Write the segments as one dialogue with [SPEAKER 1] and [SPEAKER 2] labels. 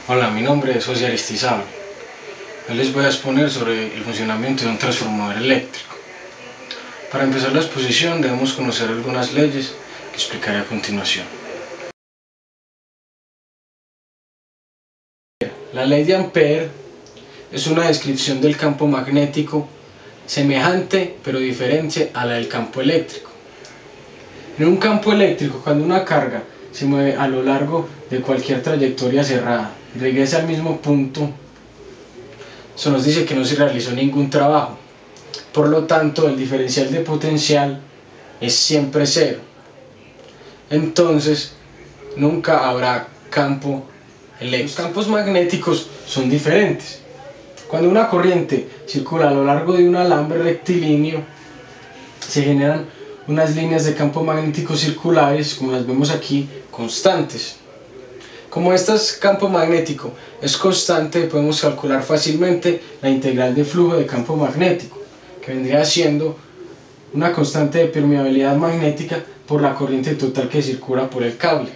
[SPEAKER 1] Hola, mi nombre es José Aristizábal. Hoy les voy a exponer sobre el funcionamiento de un transformador eléctrico. Para empezar la exposición debemos conocer algunas leyes que explicaré a continuación. La ley de Ampère es una descripción del campo magnético semejante pero diferente a la del campo eléctrico. En un campo eléctrico, cuando una carga se mueve a lo largo de cualquier trayectoria cerrada y regresa al mismo punto, eso nos dice que no se realizó ningún trabajo. Por lo tanto, el diferencial de potencial es siempre cero. Entonces, nunca habrá campo eléctrico. Los campos magnéticos son diferentes. Cuando una corriente circula a lo largo de un alambre rectilíneo, se generan unas líneas de campo magnético circulares, como las vemos aquí, constantes. Como este campo magnético es constante, podemos calcular fácilmente la integral de flujo de campo magnético, que vendría siendo una constante de permeabilidad magnética por la corriente total que circula por el cable.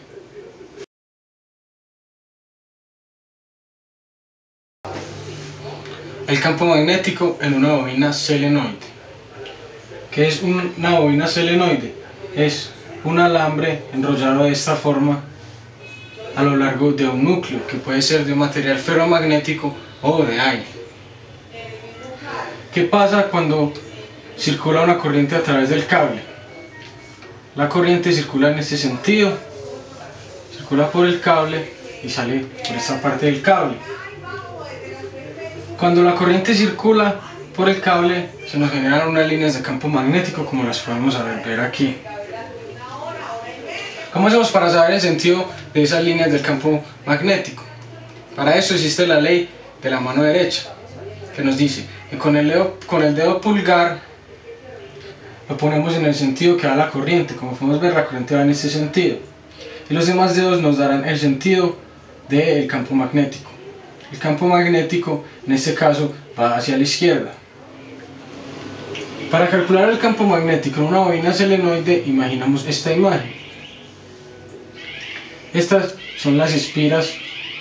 [SPEAKER 1] El campo magnético en una bobina selenoide. ¿Qué es una bobina selenoide? Es un alambre enrollado de esta forma a lo largo de un núcleo, que puede ser de material ferromagnético o de aire. ¿Qué pasa cuando circula una corriente a través del cable? La corriente circula en este sentido, circula por el cable y sale por esta parte del cable. Cuando la corriente circula por el cable, se nos generan unas líneas de campo magnético, como las podemos ver aquí. ¿Cómo hacemos para saber el sentido de esas líneas del campo magnético? Para eso existe la ley de la mano derecha, que nos dice que con el dedo pulgar lo ponemos en el sentido que da la corriente. Como podemos ver, la corriente va en este sentido, y los demás dedos nos darán el sentido del campo magnético. El campo magnético en este caso va hacia la izquierda. Para calcular el campo magnético en una bobina selenoide, imaginamos esta imagen. Estas son las espiras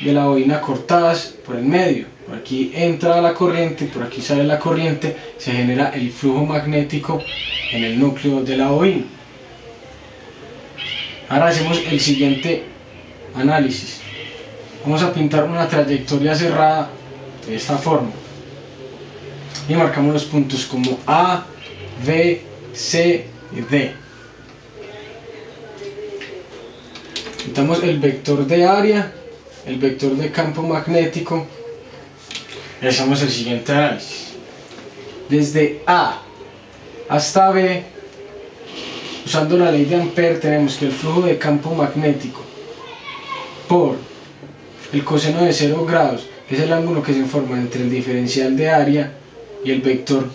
[SPEAKER 1] de la bobina cortadas por el medio. Por aquí entra la corriente, por aquí sale la corriente, se genera el flujo magnético en el núcleo de la bobina. Ahora hacemos el siguiente análisis. Vamos a pintar una trayectoria cerrada de esta forma y marcamos los puntos como A, B, C y D. Pintamos el vector de área, el vector de campo magnético y hacemos el siguiente análisis. Desde A hasta B, usando la ley de Ampère, tenemos que el flujo de campo magnético por el coseno de 0 grados, que es el ángulo que se forma entre el diferencial de área y el vector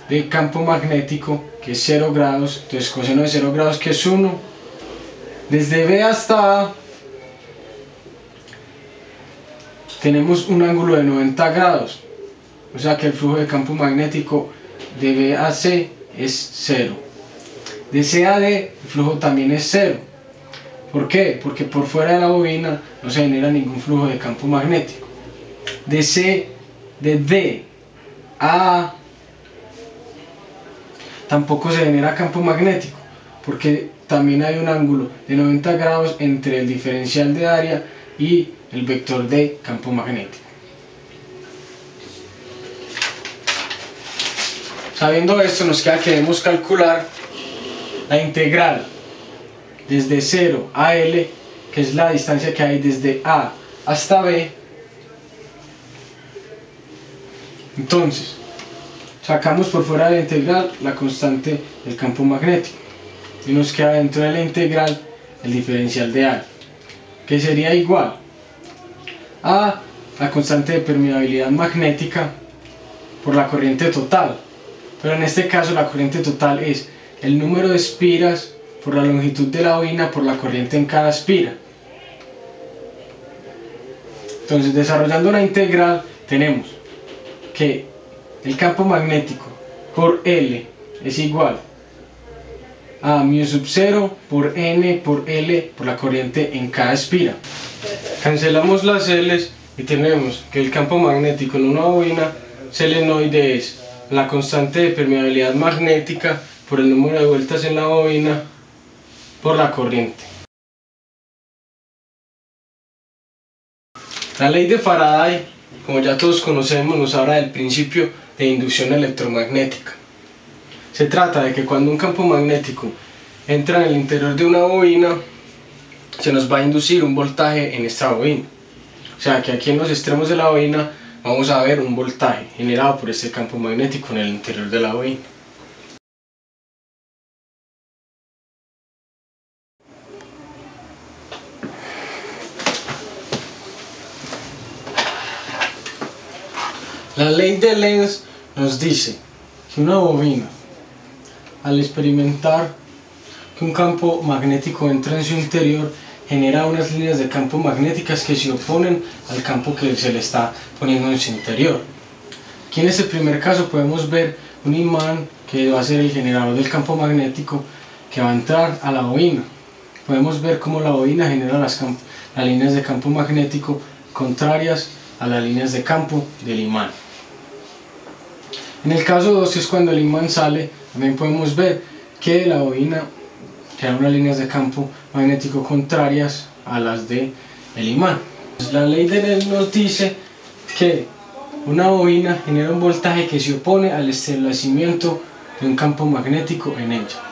[SPEAKER 1] de campo magnético, que es 0 grados, entonces coseno de 0 grados, que es 1. Desde B hasta A tenemos un ángulo de 90 grados, o sea que el flujo de campo magnético de B a C es 0. De C a D el flujo también es 0. ¿Por qué? Porque por fuera de la bobina no se genera ningún flujo de campo magnético. De D a A tampoco se genera campo magnético, porque también hay un ángulo de 90 grados entre el diferencial de área y el vector de campo magnético. Sabiendo esto, nos queda que debemos calcular la integral desde 0 a L, que es la distancia que hay desde A hasta B. Entonces, sacamos por fuera de la integral la constante del campo magnético y nos queda dentro de la integral el diferencial de área, que sería igual a la constante de permeabilidad magnética por la corriente total, pero en este caso la corriente total es el número de espiras por la longitud de la bobina por la corriente en cada espira. Entonces, desarrollando la integral, tenemos que el campo magnético por L es igual a mu sub 0 por N por L por la corriente en cada espira. Cancelamos las L's y tenemos que el campo magnético en una bobina solenoide es la constante de permeabilidad magnética por el número de vueltas en la bobina por la corriente. La ley de Faraday, como ya todos conocemos, nos habla del principio de inducción electromagnética. Se trata de que cuando un campo magnético entra en el interior de una bobina, se nos va a inducir un voltaje en esta bobina. O sea que aquí en los extremos de la bobina vamos a ver un voltaje generado por este campo magnético en el interior de la bobina. La ley de Lenz nos dice que una bobina, al experimentar que un campo magnético entra en su interior, genera unas líneas de campo magnéticas que se oponen al campo que se le está poniendo en su interior. Aquí en este primer caso podemos ver un imán que va a ser el generador del campo magnético que va a entrar a la bobina. Podemos ver cómo la bobina genera las líneas de campo magnético contrarias a las líneas de campo del imán. En el caso 2, que es cuando el imán sale, también podemos ver que la bobina crea unas líneas de campo magnético contrarias a las del imán. La ley de Lenz nos dice que una bobina genera un voltaje que se opone al establecimiento de un campo magnético en ella.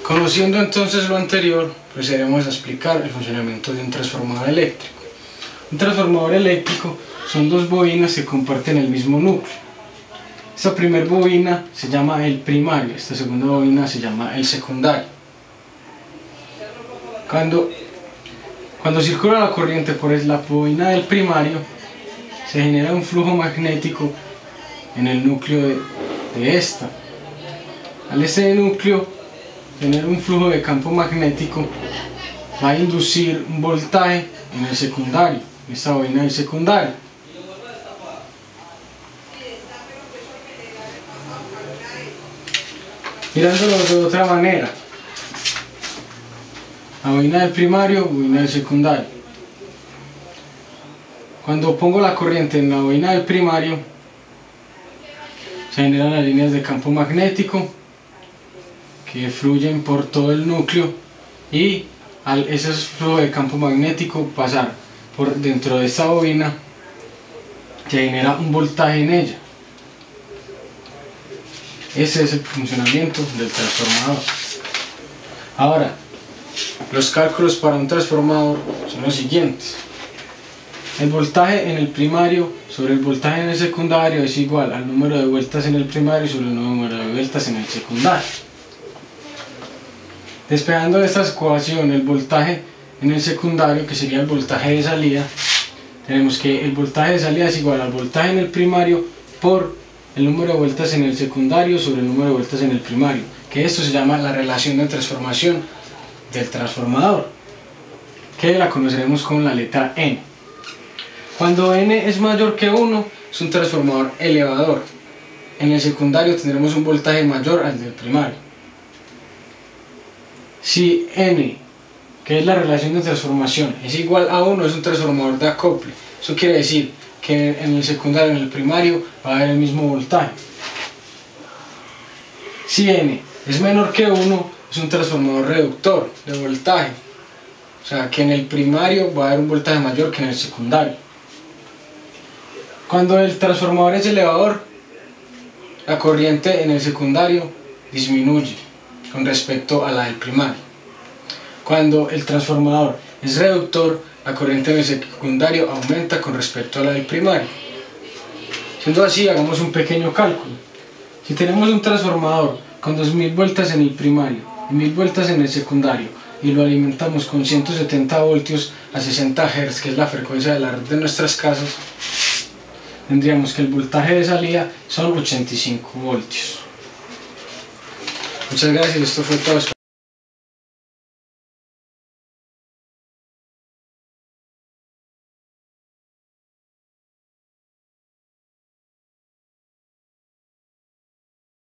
[SPEAKER 1] Conociendo entonces lo anterior, procederemos a explicar el funcionamiento de un transformador eléctrico. Un transformador eléctrico son dos bobinas que comparten el mismo núcleo. Esta primera bobina se llama el primario, esta segunda bobina se llama el secundario. Cuando circula la corriente por la bobina del primario, se genera un flujo magnético en el núcleo de esta. Al este núcleo tener un flujo de campo magnético, va a inducir un voltaje en el secundario, en esta bobina del secundario. Mirándolo de otra manera, la bobina del primario, bobina del secundario. Cuando pongo la corriente en la bobina del primario, se generan las líneas de campo magnético que fluyen por todo el núcleo, y al ese flujo de campo magnético pasar por dentro de esta bobina, se genera un voltaje en ella. Ese es el funcionamiento del transformador. Ahora, los cálculos para un transformador son los siguientes. El voltaje en el primario sobre el voltaje en el secundario es igual al número de vueltas en el primario sobre el número de vueltas en el secundario. Despejando de esta ecuación el voltaje en el secundario, que sería el voltaje de salida, tenemos que el voltaje de salida es igual al voltaje en el primario por el número de vueltas en el secundario sobre el número de vueltas en el primario, que esto se llama la relación de transformación del transformador, que la conoceremos con la letra N. Cuando N es mayor que 1, es un transformador elevador. En el secundario tendremos un voltaje mayor al del primario. Si N, que es la relación de transformación, es igual a 1, es un transformador de acople. Eso quiere decir que en el secundario y en el primario va a haber el mismo voltaje. Si N es menor que 1, es un transformador reductor de voltaje. O sea que en el primario va a haber un voltaje mayor que en el secundario. Cuando el transformador es elevador, la corriente en el secundario disminuye con respecto a la del primario. Cuando el transformador es reductor, la corriente en el secundario aumenta con respecto a la del primario. Siendo así, hagamos un pequeño cálculo. Si tenemos un transformador con 2000 vueltas en el primario y 1000 vueltas en el secundario, y lo alimentamos con 170 voltios a 60 Hz, que es la frecuencia de la red de nuestras casas, tendríamos que el voltaje de salida son 85 voltios. Muchas gracias, esto fue todo.